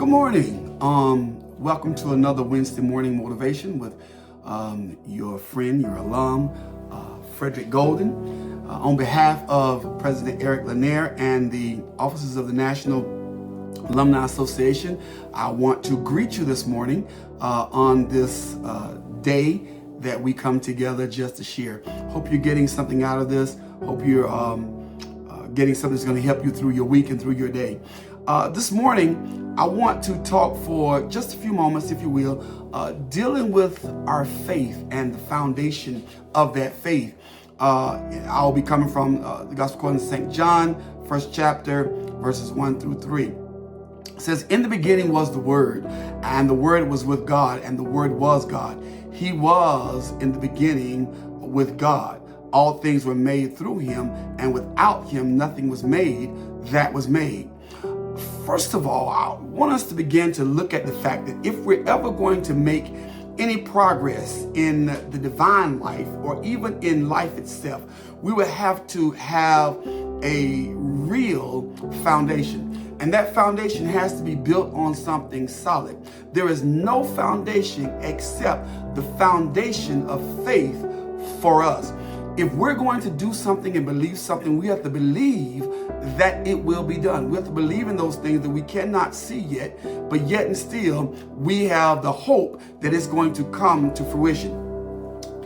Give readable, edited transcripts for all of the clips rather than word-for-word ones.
Good morning. Welcome to another Wednesday morning motivation with your friend, your alum, Frederick Golden. On behalf of President Eric Lanier and the officers of the National Alumni Association, I want to greet you this morning on this day that we come together just to share. Hope you're getting something out of this. Hope you're getting something that's going to help you through your week and through your day. This morning, I want to talk for just a few moments, if you will, dealing with our faith and the foundation of that faith. I'll be coming from the Gospel according to St. John, first chapter, verses 1 through 3. It says, "In the beginning was the Word, and the Word was with God, and the Word was God. He was in the beginning with God. All things were made through him, and without him nothing was made that was made." First of all, I want us to begin to look at the fact that if we're ever going to make any progress in the divine life or even in life itself, we would have to have a real foundation. And that foundation has to be built on something solid. There is no foundation except the foundation of faith for us. If we're going to do something and believe something, we have to believe that it will be done. We have to believe in those things that we cannot see yet, but yet and still we have the hope that it's going to come to fruition.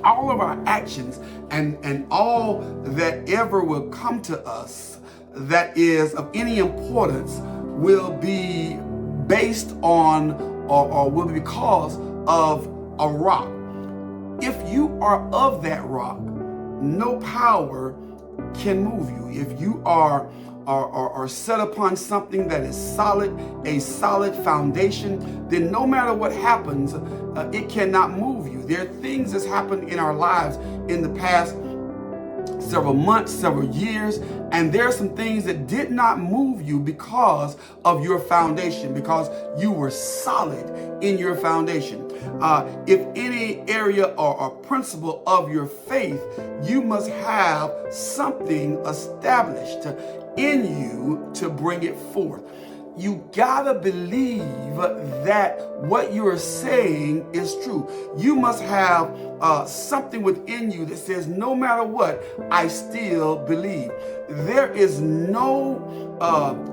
All of our actions and all that ever will come to us that is of any importance will be based on or will be because of a rock. If you are of that rock, no power can move you. If you are set upon something that is solid, a solid foundation, then no matter what happens, it cannot move you. There are things that's happened in our lives in the past several months, several years, and there are some things that did not move you because of your foundation, because you were solid in your foundation. If any area or principle of your faith, you must have something established in you to bring it forth. You gotta believe that what you're saying is true. You must have something within you that says, no matter what, I still believe. There is no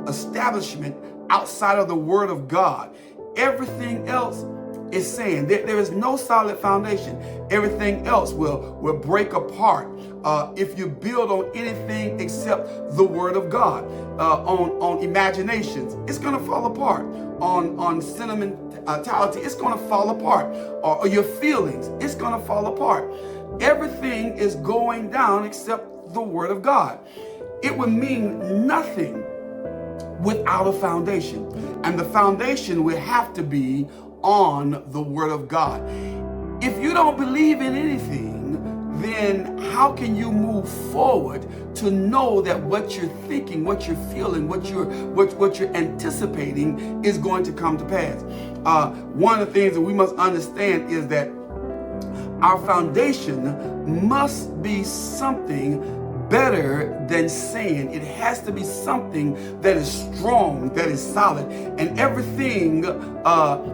establishment outside of the Word of God. Everything else is saying there is no solid foundation. Everything else will break apart if you build on anything except the Word of God. On imaginations, it's going to fall apart. On sentimentality, it's going to fall apart. Or your feelings, it's going to fall apart. Everything is going down except the Word of God. It would mean nothing without a foundation. And the foundation would have to be on the Word of God. If you don't believe in anything, then how can you move forward to know that what you're thinking, what you're feeling, what you're anticipating is going to come to pass? One of the things that we must understand is that our foundation must be something better than sand. It has to be something that is strong, that is solid, and everything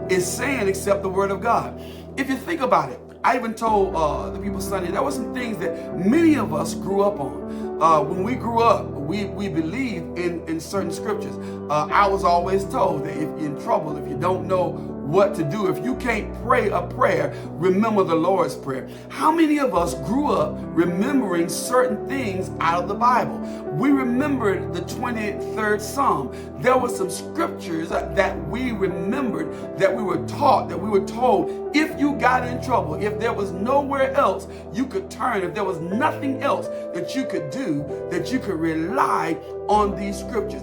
is sand except the Word of God. If you think about it, I even told the people Sunday, there were some things that many of us grew up on. When we grew up, we believed in certain scriptures. I was always told that if you're in trouble, if you don't know what to do, if you can't pray a prayer, remember the Lord's Prayer. How many of us grew up remembering certain things out of the Bible? We remembered the 23rd Psalm. There were some scriptures that we remembered, that we were taught, that we were told, if you got in trouble, if there was nowhere else you could turn, if there was nothing else that you could do, that you could rely on these scriptures.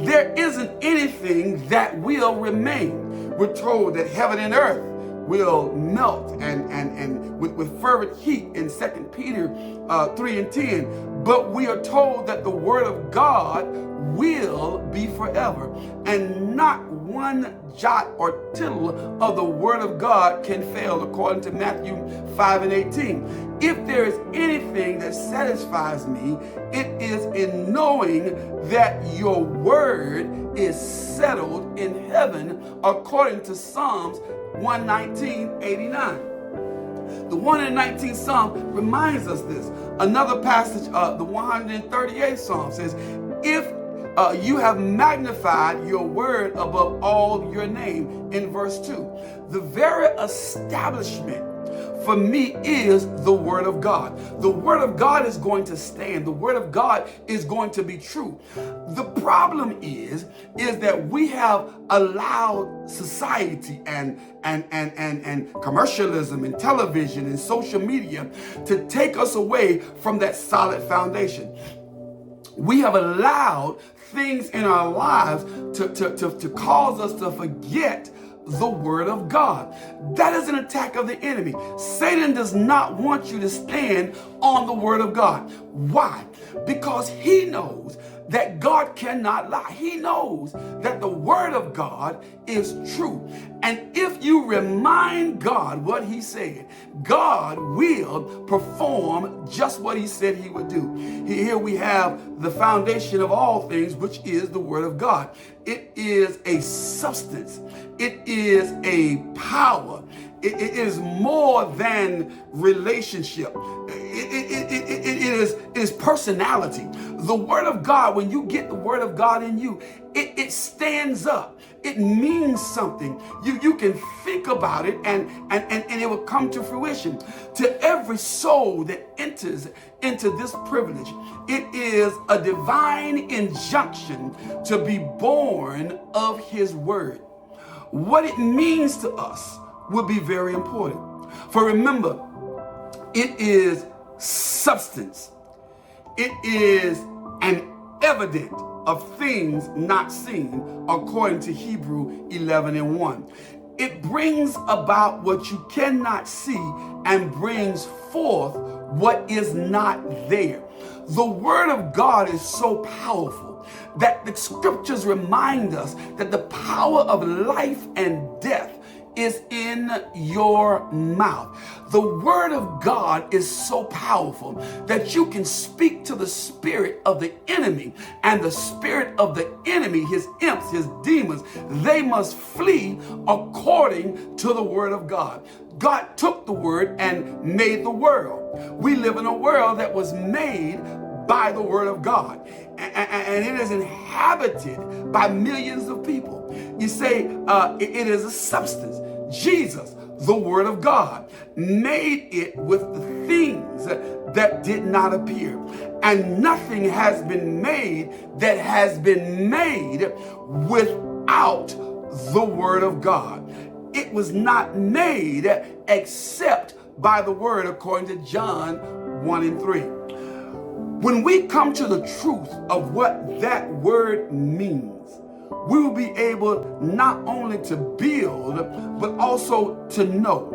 There isn't anything that will remain. We're told that heaven and earth will melt and with fervent heat in 2 Peter 3 and 10. but we are told that the word of God will be forever, and not one jot or tittle of the word of God can fail, according to Matthew 5:18. If there is anything that satisfies me, it is in knowing that your word is settled in heaven, according to Psalms 119:89. The 119th Psalm reminds us this. Another passage, the 138th Psalm says, if you have magnified your word above all your name, in verse 2. The very establishment for me is the word of God. The word of God is going to stand. The word of God is going to be true. The problem is that we have allowed society and commercialism and television and social media to take us away from that solid foundation. We have allowed things in our lives to cause us to forget the word of God. That is an attack of the enemy. Satan does not want you to stand on the word of God. Why? Because he knows that God cannot lie. He knows that the word of God is true. And if you remind God what he said, God will perform just what he said he would do. Here we have the foundation of all things, which is the word of God. It is a substance. It is a power. It is more than relationship. It is personality. The word of God, when you get the word of God in you, it stands up. It means something. You can think about it and it will come to fruition. To every soul that enters into this privilege, it is a divine injunction to be born of his word. What it means to us will be very important. For remember, it is substance. It is an evidence of things not seen, according to Hebrew 11:1. It brings about what you cannot see and brings forth what is not there. The word of God is so powerful that the scriptures remind us that the power of life and death is in your mouth. The word of God is so powerful that you can speak to the spirit of the enemy, and the spirit of the enemy, his imps, his demons, they must flee according to the word of God. God took the word and made the world. We live in a world that was made by the word of God, and it is inhabited by millions of people. You say it is a substance. Jesus, the word of God, made it with the things that did not appear, and nothing has been made that has been made without the word of God. It was not made except by the word, according to John 1:3. When we come to the truth of what that word means, we will be able not only to build, but also to know.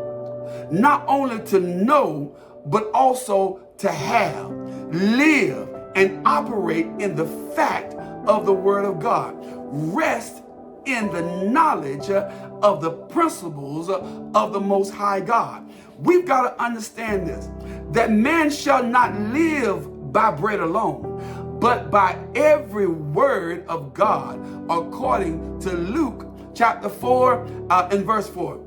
Not only to know, but also to have, live, and operate in the fact of the word of God. Rest in the knowledge of the principles of the Most High God. We've got to understand this, that man shall not live by bread alone, but by every word of God, according to Luke chapter 4 and verse 4.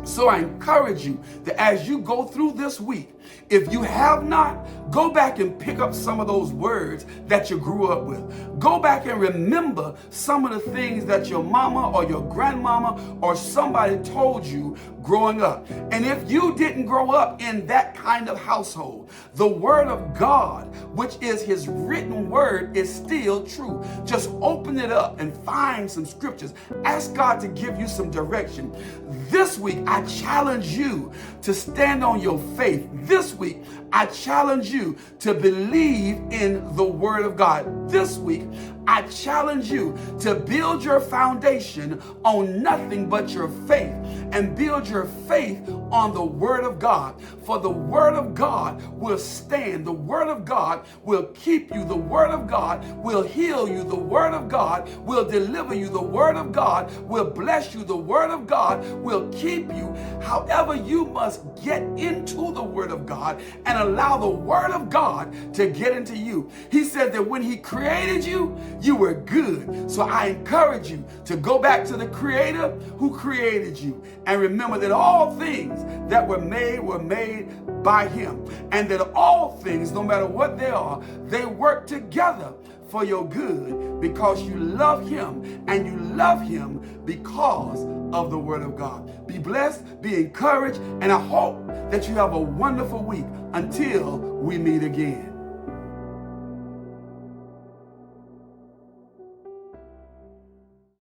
So I encourage you that as you go through this week, if you have not, go back and pick up some of those words that you grew up with. Go back and remember some of the things that your mama or your grandmama or somebody told you growing up. And if you didn't grow up in that kind of household, the word of God, which is his written word, is still true. Just open it up and find some scriptures. Ask God to give you some direction. This week, I challenge you to stand on your faith. This week, I challenge you to believe in the word of God. This week, I challenge you to build your foundation on nothing but your faith. and build your faith on the Word of God. For the Word of God will stand. The Word of God will keep you. The Word of God will heal you. The Word of God will deliver you. The Word of God will bless you. The Word of God will keep you. However, you must get into the Word of God and allow the Word of God to get into you. He said that when He created you, you were good. So I encourage you to go back to the Creator who created you and remember that all things that were made by Him, and that all things, no matter what they are, they work together for your good because you love Him, and you love Him because of the Word of God. Be blessed, be encouraged, and I hope that you have a wonderful week until we meet again.